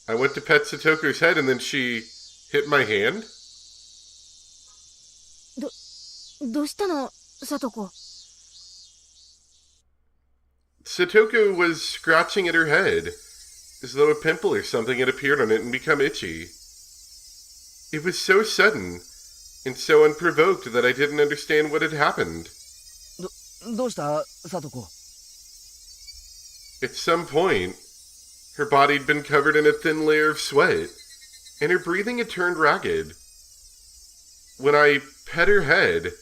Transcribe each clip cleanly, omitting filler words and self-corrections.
I went to pet Satoko's head and then she hit my hand. どうしたの、さとこ。Satoko was scratching at her head, as though a pimple or something had appeared on it and become itchy. It was so sudden and so unprovoked that I didn't understand what had happened. どうした、さとこ。At some point, her body had been covered in a thin layer of sweat, and her breathing had turned ragged. When I pet her head,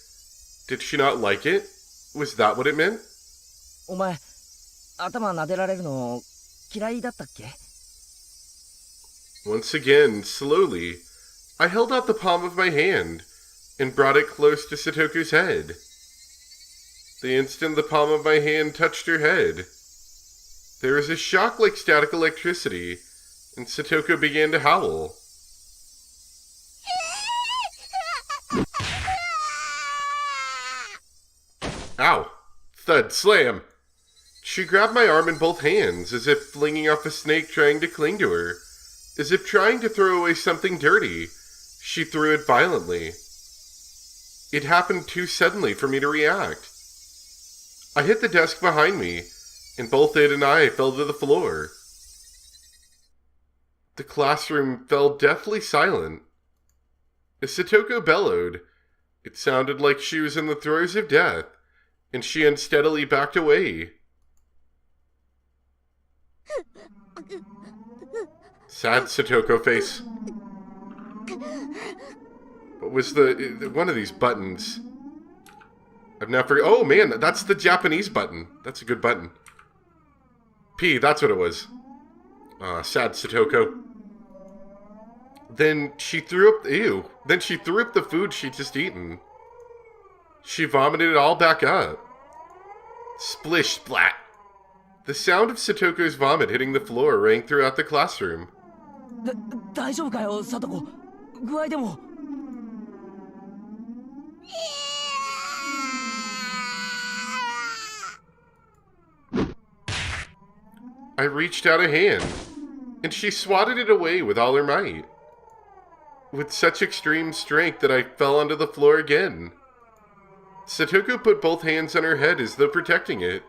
did she not like it? Was that what it meant? お前、頭撫でられるの嫌いだったっけ？ Once again, slowly, I held out the palm of my hand and brought it close to Satoko's head. The instant the palm of my hand touched her head, there was a shock like static electricity, and Satoko began to howl. Ow! Thud! Slam! She grabbed my arm in both hands, as if flinging off a snake trying to cling to her. As if trying to throw away something dirty, she threw it violently. It happened too suddenly for me to react. I hit the desk behind me, and both it and I fell to the floor. The classroom fell deathly silent. As Satoko bellowed, it sounded like she was in the throes of death, and she unsteadily backed away. Sad Satoko face. What was one of these buttons? I've now forgot. Oh man, that's the Japanese button. That's a good button. P, that's what it was. Sad Satoko. Then she threw up, Then she threw up the food she'd just eaten. She vomited it all back up. Splish, splat. The sound of Satoko's vomit hitting the floor rang throughout the classroom. 大丈夫かよ、さとこ。具合でも。I reached out a hand, and she swatted it away with all her might. With such extreme strength that I fell onto the floor again. Satoko put both hands on her head as though protecting it,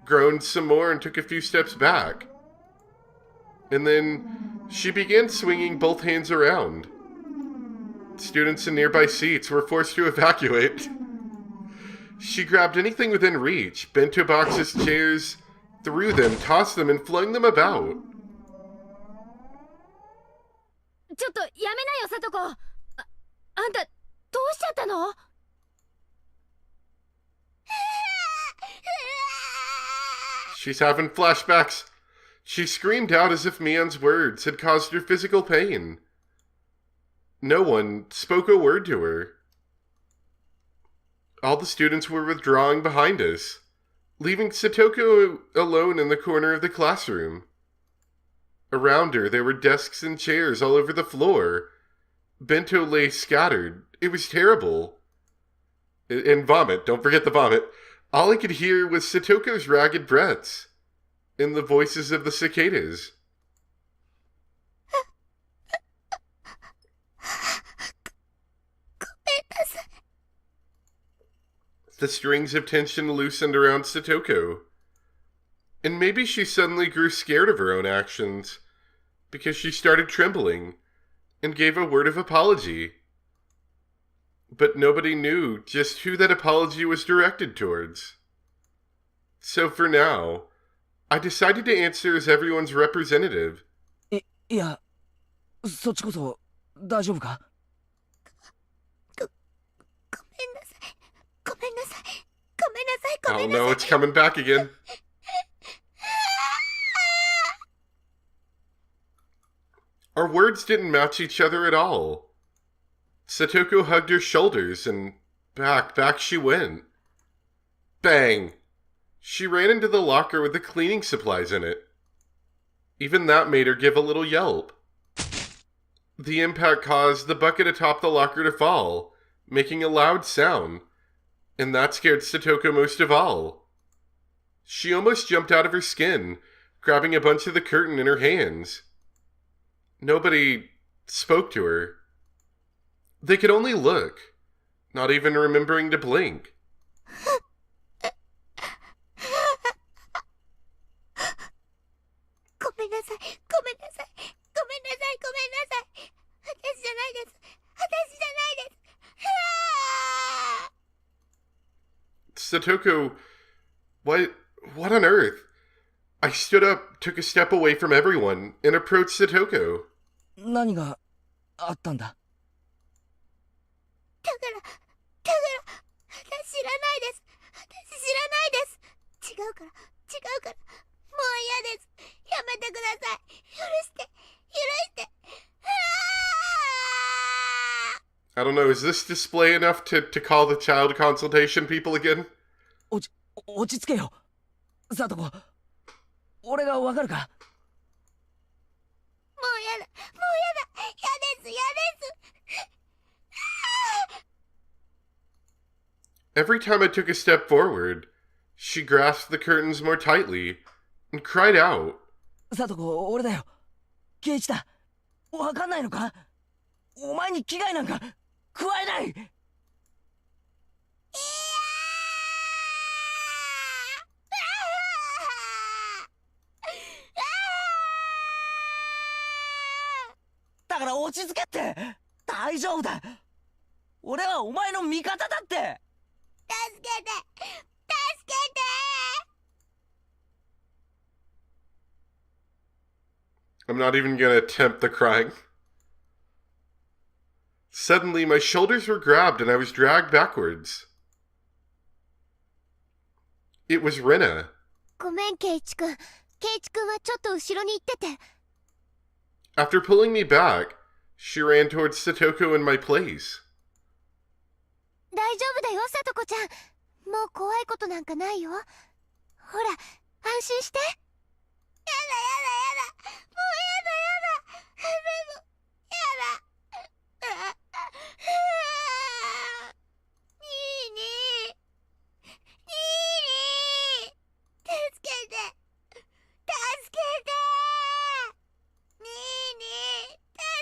groaned some more and took a few steps back. And then she began swinging both hands around. Students in nearby seats were forced to evacuate. She grabbed anything within reach, bento boxes, chairs, threw them, tossed them, and flung them about. ちょっとやめなよ、さとこ。あんた、どうしちゃったの？ She's having flashbacks. She screamed out as if Mion's words had caused her physical pain. No one spoke a word to her. All the students were withdrawing behind us, leaving Satoko alone in the corner of the classroom. Around her, there were desks and chairs all over the floor. Bento lay scattered. It was terrible. And vomit. Don't forget the vomit. All I could hear was Satoko's ragged breaths and the voices of the cicadas. The strings of tension loosened around Satoko. And maybe she suddenly grew scared of her own actions, because she started trembling and gave a word of apology. But nobody knew just who that apology was directed towards. So for now, I decided to answer as everyone's representative. いや、そっちこそ大丈夫か？ごめんなさい。ごめんなさい。ごめんなさい。ご Oh めんなさい。 no, it's coming back again. Our words didn't match each other at all. Satoko hugged her shoulders, and back she went. Bang! She ran into the locker with the cleaning supplies in it. Even that made her give a little yelp. The impact caused the bucket atop the locker to fall, making a loud sound, and that scared Satoko most of all. She almost jumped out of her skin, grabbing a bunch of the curtain in her hands. Nobody spoke to her. They could only look, not even remembering to blink. ごめんなさい、ごめんなさい、ごめんなさい、ごめんなさい。私じゃないです。私じゃないです。Satoko, what on earth? I stood up, took a step away from everyone, and approached Satoko. 何があったんだ？だから、私知らないです。私知らないです。違うから、違うから。もう嫌です。やめてください。許して、許して。I don't know, is this display enough to call the child consultation people again? 落ち着けよ。サトコ、俺がわかるか？もう嫌だ、もう嫌だ。嫌です、嫌です。Every time I took a step forward, she grasped the curtains more tightly and cried out. サトコ、俺だよ。ケイチだ。わかんないのか？お前に危害なんか加えない。だから落ち着けって。大丈夫だ。俺はお前の味方だって。助けて、助けて。I'm not even gonna attempt the crying. Suddenly, my shoulders were grabbed and I was dragged backwards. It was Rena. ごめん、ケイチ君。ケイチ君はちょっと後ろに行ってて。After pulling me back, she ran towards Satoko in my place. 大丈夫だよ、さとこちゃん。もう怖いことなんかないよ。ほら、安心して。やだ、やだ、やだ。もうやだ、やだ。でも、やだ。にーにー。にーにー。助けて。助けて。にーにー。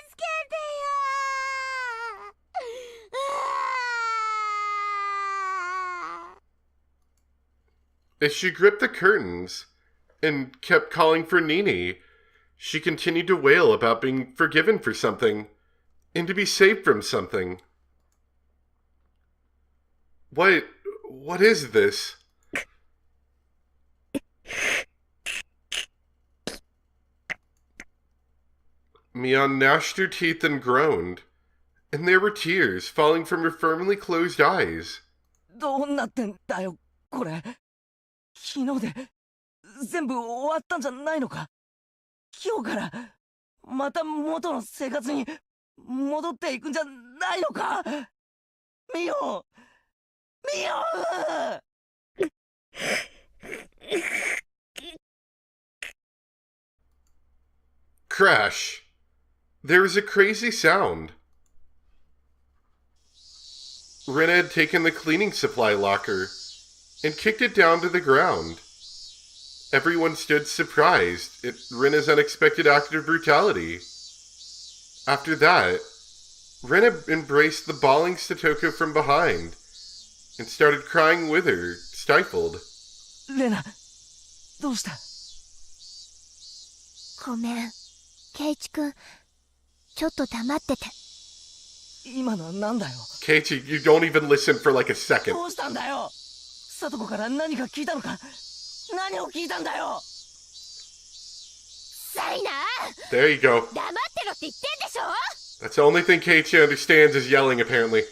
助けてよ。As she gripped the curtains and kept calling for Nini, she continued to wail about being forgiven for something and to be saved from something. What is this? Mion gnashed her teeth and groaned, and there were tears falling from her firmly closed eyes. どうなってんだよ、これ。昨日で全部終わったんじゃないのか？今日からまた元の生活に戻っていくんじゃないのか？ミオミオCrash! There was a crazy sound. Rena had taken the cleaning supply locker and kicked it down to the ground. Everyone stood surprised at Rena's unexpected act of brutality. After that, Rena embraced the bawling Satoko from behind and started crying with her, stifled. レナ、どうした？ごめん、ケイチ君。ちょっと黙ってて。今のはなんだよ。 Keiichi, you don't even listen for like a second. どうしたんだよ。サトコから何か聞いたのか？何を聞いたんだよ。サイナー。 There you go. 黙ってろって言ってんでしょ。 That's the only thing Keiichi understands is yelling, apparently.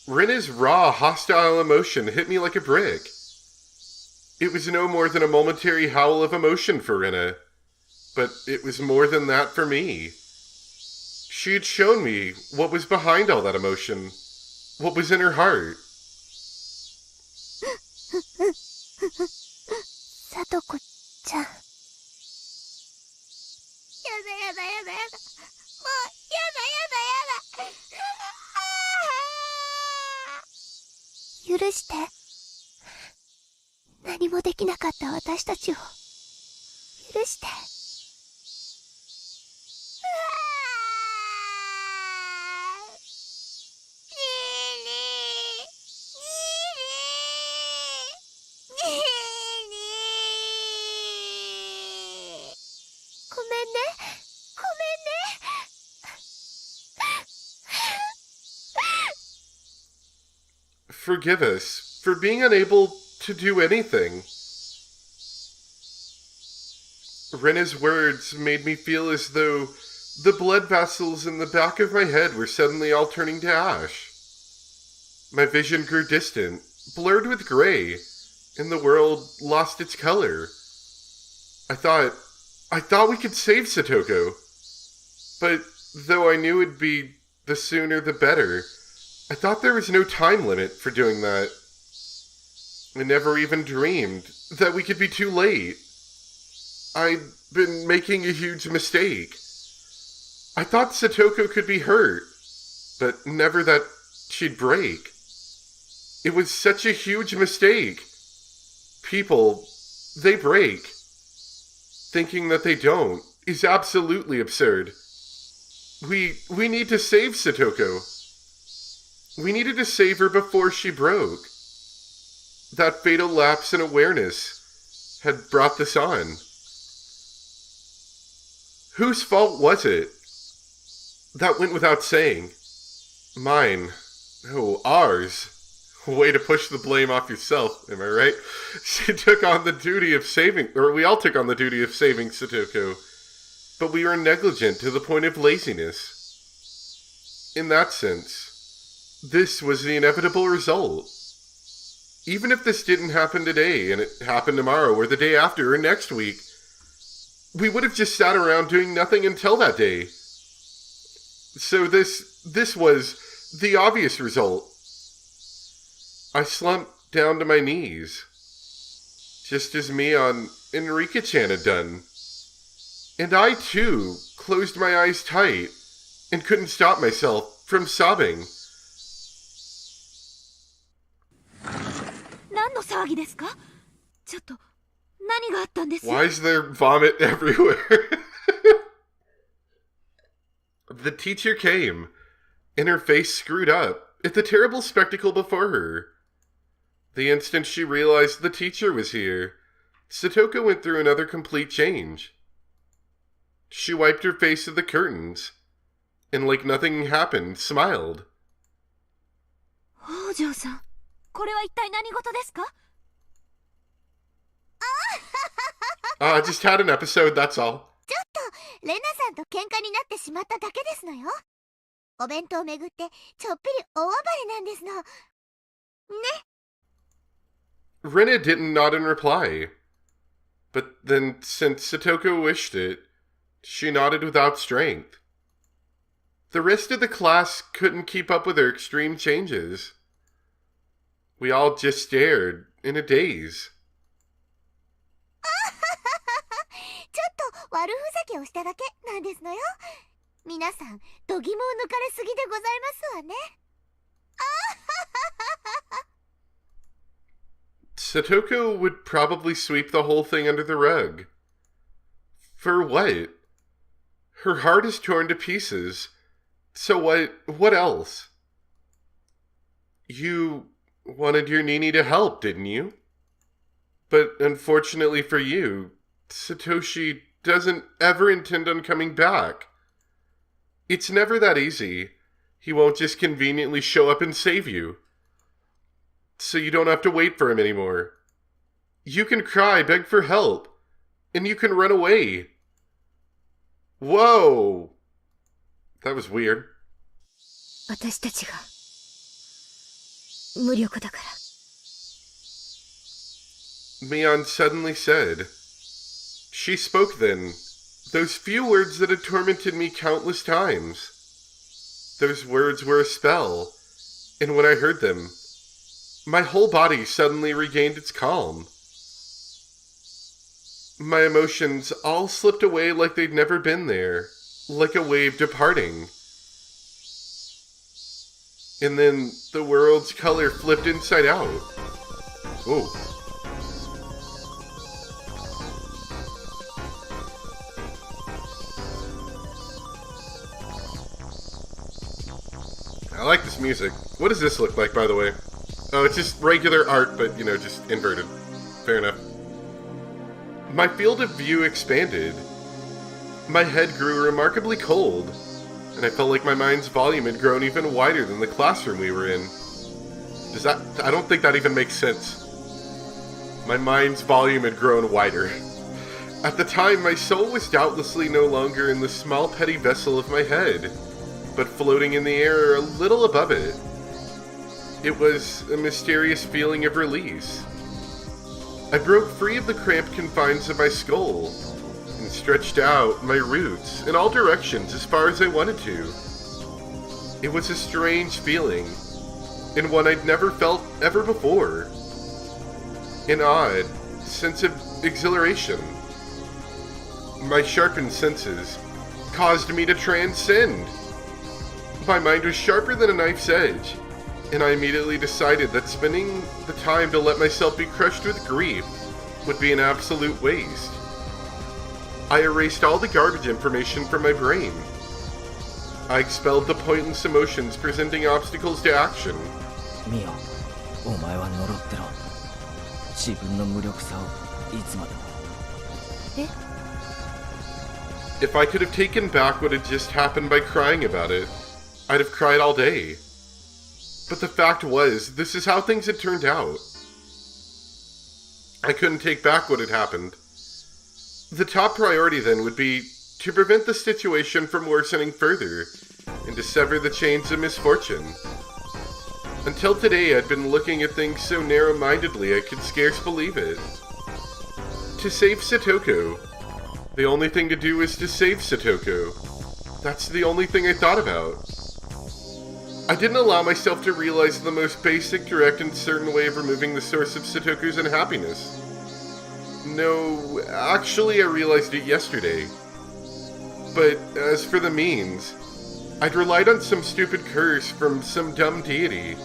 Rena's raw, hostile emotion hit me like a brick. It was no more than a momentary howl of emotion for Rena, but it was more than that for me. She had shown me what was behind all that emotion, what was in her heart. さとこちゃん。やだ、やだ、やだ、やだ。もう、やだ、やだ、やだ。許して。何もできなかった私たちを許して。forgive us for being unable to do anything. Rena's words made me feel as though the blood vessels in the back of my head were suddenly all turning to ash. My vision grew distant, blurred with gray, and the world lost its color. I thought we could save Satoko. But though I knew it'd be the sooner the better, I thought there was no time limit for doing that. I never even dreamed that we could be too late. I'd been making a huge mistake. I thought Satoko could be hurt, but never that she'd break. It was such a huge mistake. People, they break. Thinking that they don't is absolutely absurd. We need to save Satoko. We needed to save her before she broke. That fatal lapse in awareness had brought this on. Whose fault was it? That went without saying. Mine. Oh, ours. Way to push the blame off yourself, am I right? She took on the duty of saving, or we all took on the duty of saving Satoko, but we were negligent to the point of laziness. In that sense, this was the inevitable result. Even if this didn't happen today, and it happened tomorrow, or the day after, or next week, we would have just sat around doing nothing until that day. So this was the obvious result. I slumped down to my knees, just as Mion Enrique-chan had done. And I, too, closed my eyes tight and couldn't stop myself from sobbing. 何の騒ぎですか？ちょっと何があったんです？ Why is there vomit everywhere? The teacher came, and her face screwed up at the terrible spectacle before her. The instant she realized the teacher was here, Satoko went through another complete change. She wiped her face at the curtains, and like nothing happened, smiled. 北条さん、これは一体何事ですか？ Just had an episode, that's all. ちょっとレナさんと喧嘩になってしまっただけですのよ。お弁当をめぐってちょっぴり大暴れなんですの。ね。Rena didn't nod in reply. But then, since Satoko wished it, she nodded without strength. The rest of the class couldn't keep up with her extreme changes. We all just stared, in a daze. ちょっと悪ふざけをしただけなんですのよ。皆さん、度肝を抜かれすぎでございますわね。Satoko would probably sweep the whole thing under the rug. For what? Her heart is torn to pieces. So what else? You wanted your Nini to help, didn't you? But unfortunately for you, Satoshi doesn't ever intend on coming back. It's never that easy. He won't just conveniently show up and save you. So you don't have to wait for him anymore. You can cry, beg for help, and you can run away. Whoa! That was weird. 私たちが無力だから。Mion suddenly said. She spoke then, those few words that had tormented me countless times. Those words were a spell, and when I heard them, my whole body suddenly regained its calm. My emotions all slipped away like they'd never been there, like a wave departing. And then the world's color flipped inside out. Whoa. I like this music. What does this look like, by the way? Oh, it's just regular art, but, just inverted. Fair enough. My field of view expanded. My head grew remarkably cold, and I felt like my mind's volume had grown even wider than the classroom we were in. I don't think that even makes sense. My mind's volume had grown wider. At the time, my soul was doubtlessly no longer in the small petty vessel of my head, but floating in the air a little above it. It was a mysterious feeling of release. I broke free of the cramped confines of my skull, and stretched out my roots in all directions as far as I wanted to. It was a strange feeling, and one I'd never felt ever before. An odd sense of exhilaration. My sharpened senses caused me to transcend. My mind was sharper than a knife's edge, and I immediately decided that spending the time to let myself be crushed with grief would be an absolute waste. I erased all the garbage information from my brain. I expelled the pointless emotions presenting obstacles to action. ミオ、お前は呪ってろ。自分の無力さをいつまでも。え？ If I could have taken back what had just happened by crying about it, I'd have cried all day. But the fact was, this is how things had turned out. I couldn't take back what had happened. The top priority then would be to prevent the situation from worsening further, and to sever the chains of misfortune. Until today, I'd been looking at things so narrow-mindedly I could scarce believe it. To save Satoko. The only thing to do is to save Satoko. That's the only thing I thought about. I didn't allow myself to realize the most basic, direct, and certain way of removing the source of Satoko's unhappiness. No, actually I realized it yesterday. But as for the means, I'd relied on some stupid curse from some dumb deity.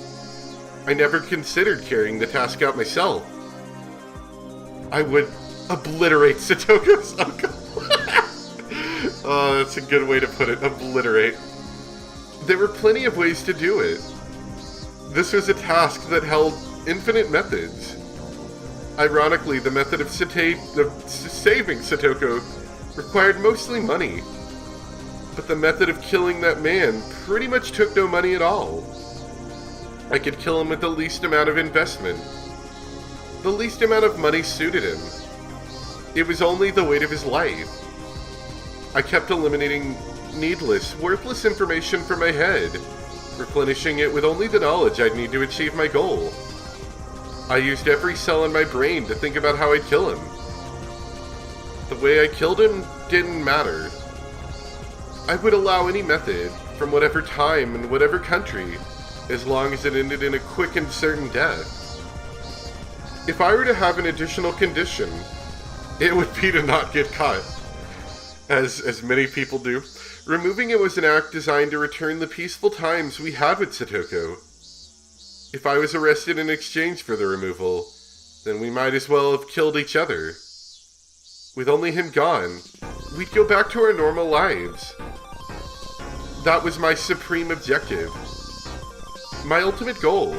I never considered carrying the task out myself. I would obliterate Satoko's uncle. Oh, that's a good way to put it, obliterate. There were plenty of ways to do it. This was a task that held infinite methods. Ironically, the method of saving Satoko required mostly money. But the method of killing that man pretty much took no money at all. I could kill him with the least amount of investment. The least amount of money suited him. It was only the weight of his life. I kept eliminating needless, worthless information from my head, replenishing it with only the knowledge I'd need to achieve my goal. I used every cell in my brain to think about how I'd kill him. The way I killed him didn't matter. I would allow any method, from whatever time and whatever country, as long as it ended in a quick and certain death. If I were to have an additional condition, it would be to not get caught. As many people do. Removing it was an act designed to return the peaceful times we had with Satoko. If I was arrested in exchange for the removal, then we might as well have killed each other. With only him gone, we'd go back to our normal lives. That was my supreme objective. My ultimate goal.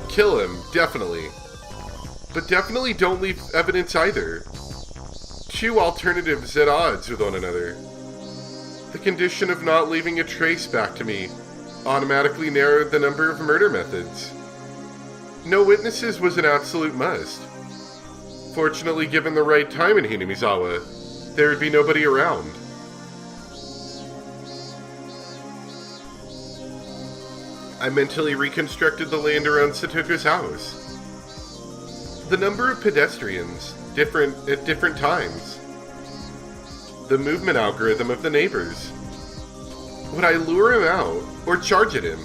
Kill him, definitely. But definitely don't leave evidence either. Two alternatives at odds with one another. The condition of not leaving a trace back to me automatically narrowed the number of murder methods. No witnesses was an absolute must. Fortunately, given the right time in Hinamizawa, there would be nobody around. I mentally reconstructed the land around Satoko's house. The number of pedestrians, different at different times. The movement algorithm of the neighbors. Would I lure him out, or charge at him?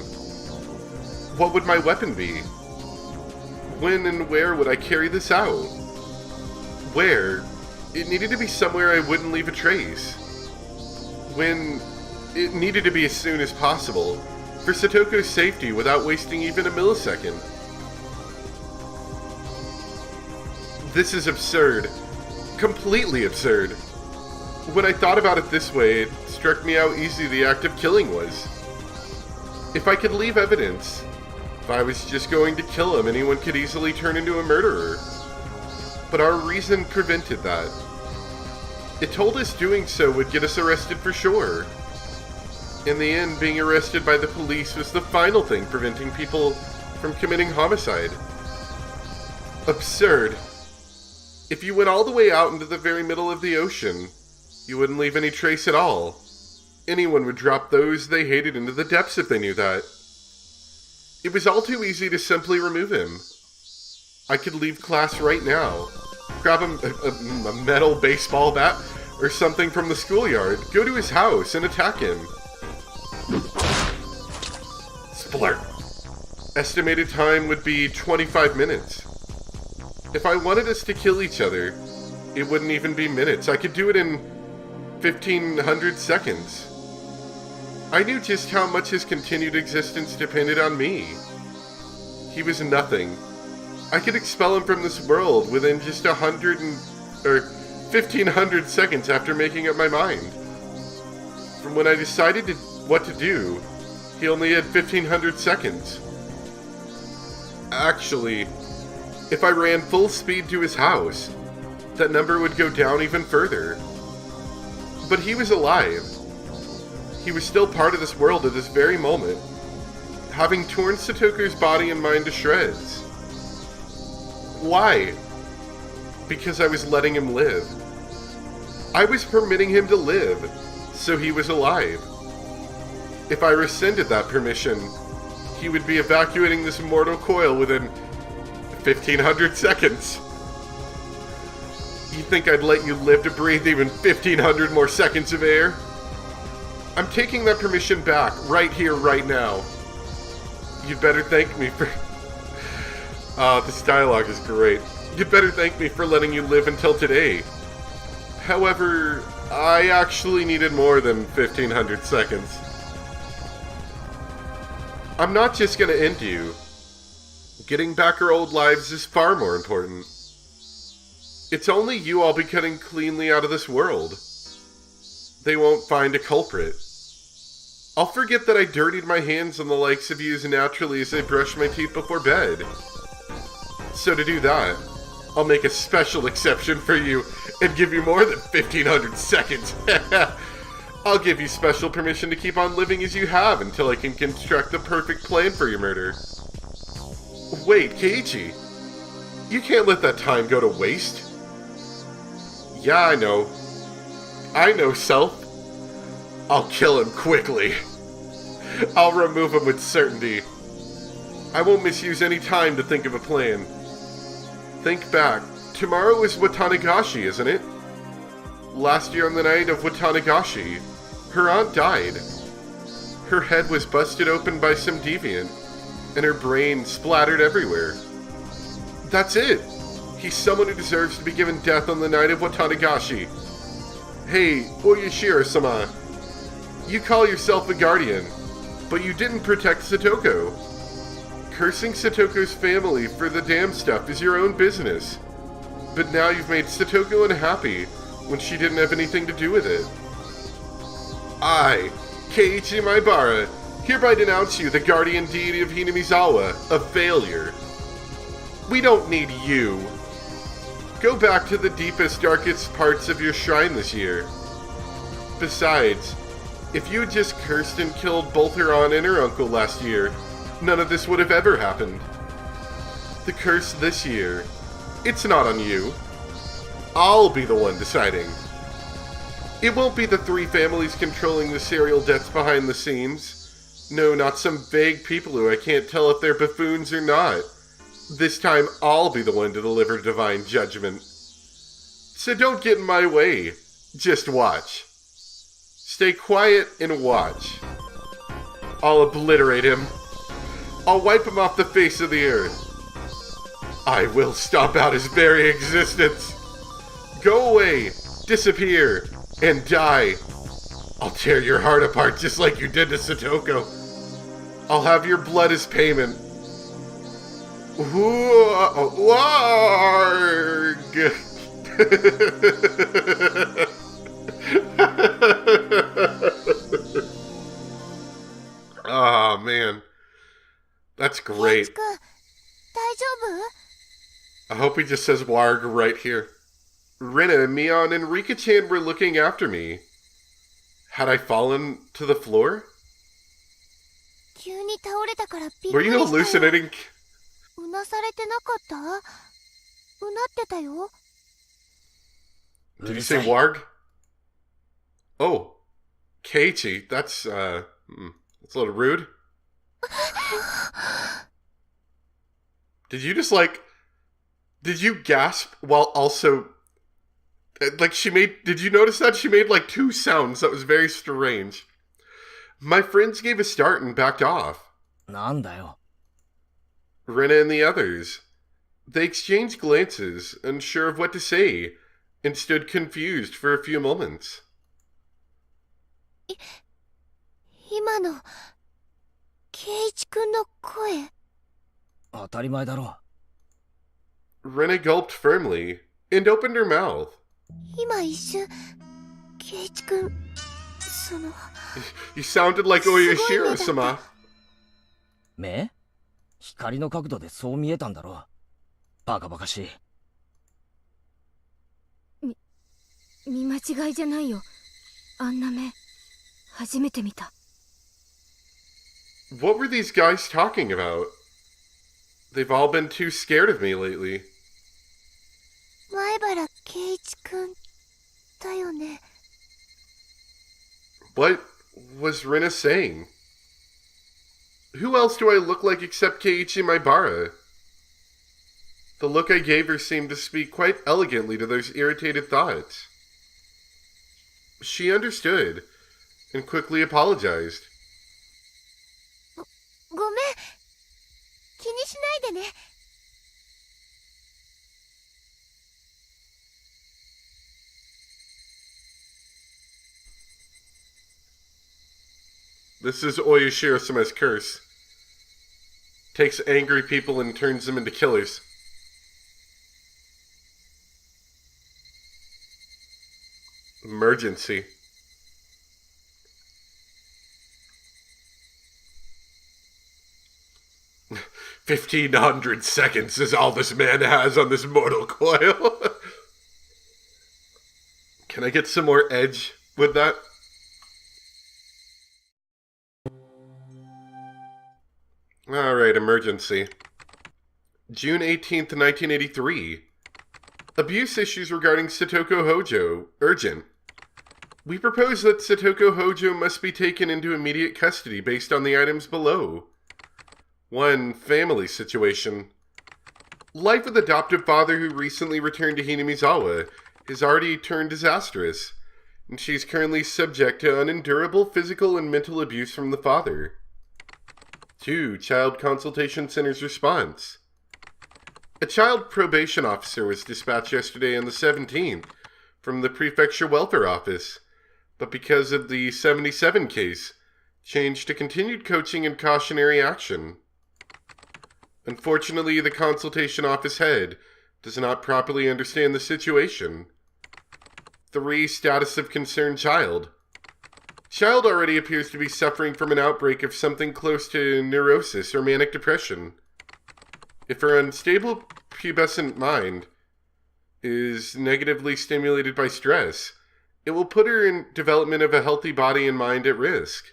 What would my weapon be? When and where would I carry this out? Where? It needed to be somewhere I wouldn't leave a trace. When? It needed to be as soon as possible, for Satoko's safety without wasting even a millisecond. This is absurd. Completely absurd. When I thought about it this way, it struck me how easy the act of killing was. If I could leave evidence, if I was just going to kill him, anyone could easily turn into a murderer. But our reason prevented that. It told us doing so would get us arrested for sure. In the end, being arrested by the police was the final thing preventing people from committing homicide. Absurd. If you went all the way out into the very middle of the ocean, you wouldn't leave any trace at all. Anyone would drop those they hated into the depths if they knew that. It was all too easy to simply remove him. I could leave class right now, grab a metal baseball bat or something from the schoolyard, go to his house and attack him. Splurt. Estimated time would be 25 minutes. If I wanted us to kill each other, it wouldn't even be minutes. I could do it in 1,500 seconds. I knew just how much his continued existence depended on me. He was nothing. I could expel him from this world within just 1,500 seconds after making up my mind. From when I decided what to do, he only had 1,500 seconds. Actually, if I ran full speed to his house, that number would go down even further. But he was alive. He was still part of this world at this very moment, having torn Satoku's body and mind to shreds. Why? Because I was letting him live. I was permitting him to live, so he was alive. If I rescinded that permission, he would be evacuating this mortal coil within 1,500 seconds. You think I'd let you live to breathe even 1,500 more seconds of air? I'm taking that permission back, right here, right now. You'd better thank me for... this dialogue is great. You'd better thank me for letting you live until today. However, I actually needed more than 1,500 seconds. I'm not just gonna end you. Getting back our old lives is far more important. It's only you I'll be cutting cleanly out of this world. They won't find a culprit. I'll forget that I dirtied my hands on the likes of you as naturally as I brush my teeth before bed. So to do that, I'll make a special exception for you and give you more than 1,500 seconds. I'll give you special permission to keep on living as you have until I can construct the perfect plan for your murder. Wait, Keiichi, you can't let that time go to waste. Yeah, I know. I know, self. I'll kill him quickly. I'll remove him with certainty. I won't misuse any time to think of a plan. Think back. Tomorrow is Watanagashi, isn't it? Last year on the night of Watanagashi, her aunt died. Her head was busted open by some deviant, and her brain splattered everywhere. That's it! He's someone who deserves to be given death on the night of Watanagashi. Hey, Oyashiro-sama, you call yourself a guardian, but you didn't protect Satoko. Cursing Satoko's family for the damn stuff is your own business. But now you've made Satoko unhappy when she didn't have anything to do with it. I, Keiichi Maibara, hereby denounce you, the guardian deity of Hinamizawa, a failure. We don't need you. Go back to the deepest, darkest parts of your shrine this year. Besides, if you had just cursed and killed both her aunt and her uncle last year, none of this would have ever happened. The curse this year, it's not on you. I'll be the one deciding. It won't be the three families controlling the serial deaths behind the scenes. No, not some vague people who I can't tell if they're buffoons or not. This time I'll be the one to deliver divine judgment. So don't get in my way. Just watch. Stay quiet and watch. I'll obliterate him. I'll wipe him off the face of the earth. I will stomp out his very existence. Go away, disappear, and die. I'll tear your heart apart just like you did to Satoko. I'll have your blood as payment. Warg! Oh, man. That's great. 大丈夫？ I hope he just says Warg right here. Rina, Mion, and Rika-chan were looking after me. Had I fallen to the floor? 急に倒れたからびっく Were り you したよ。 hallucinating? うなされてなかった？うなってたよ。 Did you say warg? Oh, Keiichi. That's a little rude. Did you just did you gasp while also, did you notice that? She made 2 sounds. That was very strange. My friends gave a start and backed off. なんだよ。 Rena and the others. They exchanged glances, unsure of what to say, and stood confused for a few moments. 今の圭一くんの声。当たり前だろ。 Rena gulped firmly and opened her mouth. 今一瞬圭一くんその You sounded like Oyashiro-sama. 目？光の角度でそう見えたんだろ。バカバカしい。見間違いじゃないよ。あんな目初めて見た。 What were these guys talking about? They've all been too scared of me lately. 前原圭一くんだよね。 What was Rena saying? Who else do I look like except Keiichi Maibara? The look I gave her seemed to speak quite elegantly to those irritated thoughts. She understood and quickly apologized. ごめん、気にしないでね。 This is Oyashiro-sama's curse. Takes angry people and turns them into killers. Emergency. $1,500 seconds is all this man has on this mortal coil. Can I get some more edge with that? Alright, emergency. June 18th, 1983. Abuse issues regarding Satoko Hojo. Urgent. We propose that Satoko Hojo must be taken into immediate custody based on the items below. 1. Family situation. Life with adoptive father who recently returned to Hinamizawa has already turned disastrous, and she's currently subject to unendurable physical and mental abuse from the father. 2. Child Consultation Center's response. A child probation officer was dispatched yesterday on the 17th from the Prefecture Welfare Office, but because of the 77 case, changed to continued coaching and cautionary action. Unfortunately, the consultation office head does not properly understand the situation. 3. Status of concerned child. Child already appears to be suffering from an outbreak of something close to neurosis or manic depression. If her unstable pubescent mind is negatively stimulated by stress, it will put her in development of a healthy body and mind at risk.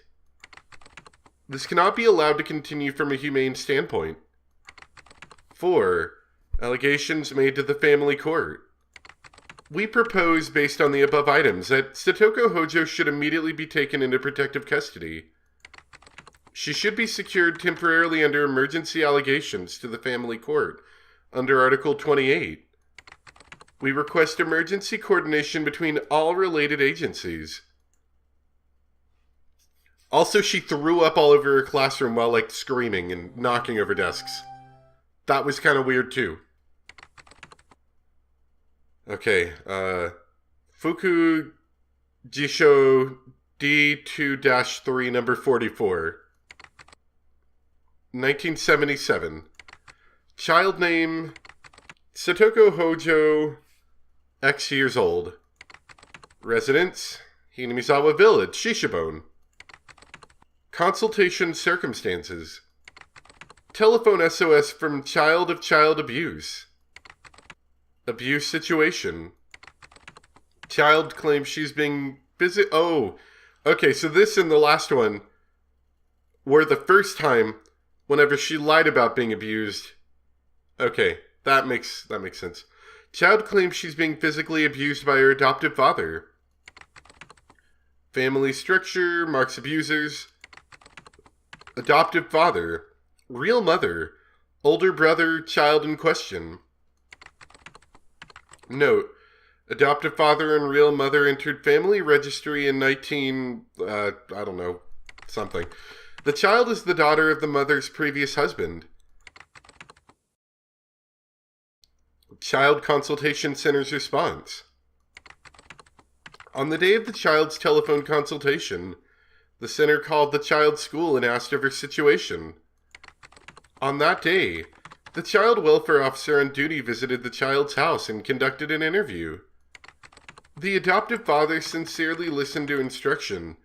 This cannot be allowed to continue from a humane standpoint. 4. Allegations made to the family court. We propose, based on the above items, that Satoko Hojo should immediately be taken into protective custody. She should be secured temporarily under emergency allegations to the family court, under Article 28. We request emergency coordination between all related agencies. Also, she threw up all over her classroom while, screaming and knocking over desks. That was kind of weird, too. Okay, Fuku Jisho D2-3, number 44. 1977. Child name, Satoko Hojo, X years old. Residence, Hinamizawa Village, Shishibone. Consultation circumstances. Telephone SOS from child of child abuse. Abuse situation. Child claims she's being oh, okay, so this and the last one where the first time, whenever she lied about being abused. Okay, that makes sense. Child claims she's being physically abused by her adoptive father. Family structure marks abusers. Adoptive father. Real mother. Older brother, child in question. Note, adoptive father and real mother entered family registry in something. The child is the daughter of the mother's previous husband. Child Consultation Center's response. On the day of the child's telephone consultation, the center called the child's school and asked of her situation. On that day, the child welfare officer on duty visited the child's house and conducted an interview. The adoptive father sincerely listened to instruction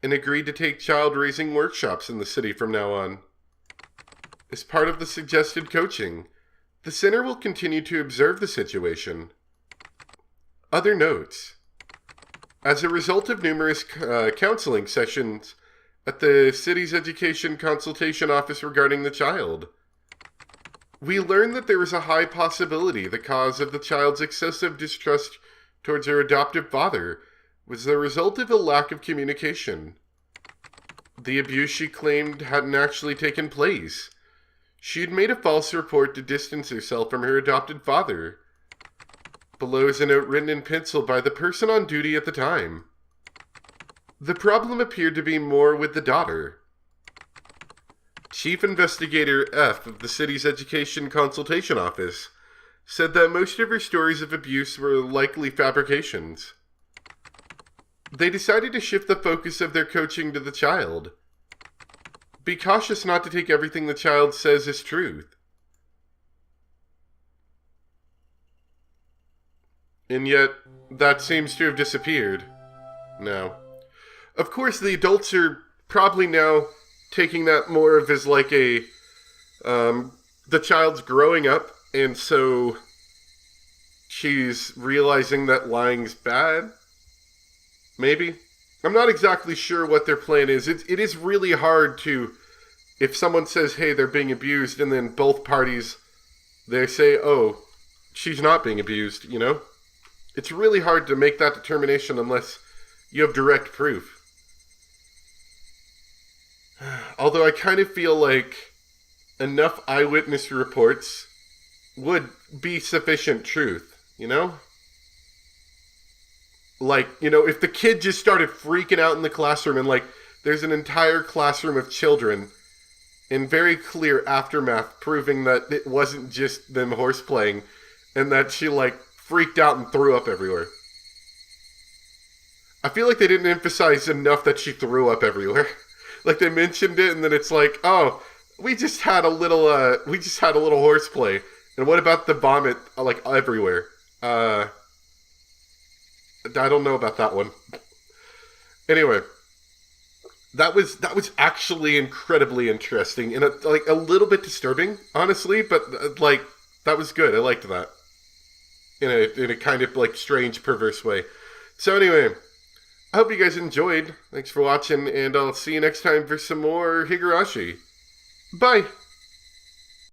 and agreed to take child-raising workshops in the city from now on. As part of the suggested coaching, the center will continue to observe the situation. Other notes. As a result of numerous counseling sessions at the city's education consultation office regarding the child, we learned that there is a high possibility the cause of the child's excessive distrust towards her adoptive father was the result of a lack of communication. The abuse she claimed hadn't actually taken place. She had made a false report to distance herself from her adopted father. Below is a note written in pencil by the person on duty at the time. The problem appeared to be more with the daughter. Chief Investigator F of the city's Education Consultation Office said that most of her stories of abuse were likely fabrications. They decided to shift the focus of their coaching to the child. Be cautious not to take everything the child says as truth. And yet, that seems to have disappeared now. Of course, the adults are probably now taking that more of as like a, the child's growing up, and so she's realizing that lying's bad. Maybe. I'm not exactly sure what their plan is. It is really hard to, if someone says, hey, they're being abused, and then both parties, they say, oh, she's not being abused, you know? It's really hard to make that determination unless you have direct proof. Although I kind of feel like enough eyewitness reports would be sufficient truth, you know? Like, you know, if the kid just started freaking out in the classroom and, like, there's an entire classroom of children in very clear aftermath proving that it wasn't just them horseplaying and that she, like, freaked out and threw up everywhere. I feel like they didn't emphasize enough that she threw up everywhere. Like, they mentioned it and then it's like, oh, we just had a little horseplay. And what about the vomit, like, everywhere? I don't know about that one. Anyway, that was actually incredibly interesting and like a little bit disturbing, honestly, but like that was good. I liked that in a kind of like strange, perverse way. So anyway, I hope you guys enjoyed. Thanks for watching, and I'll see you next time for some more Higurashi. Bye.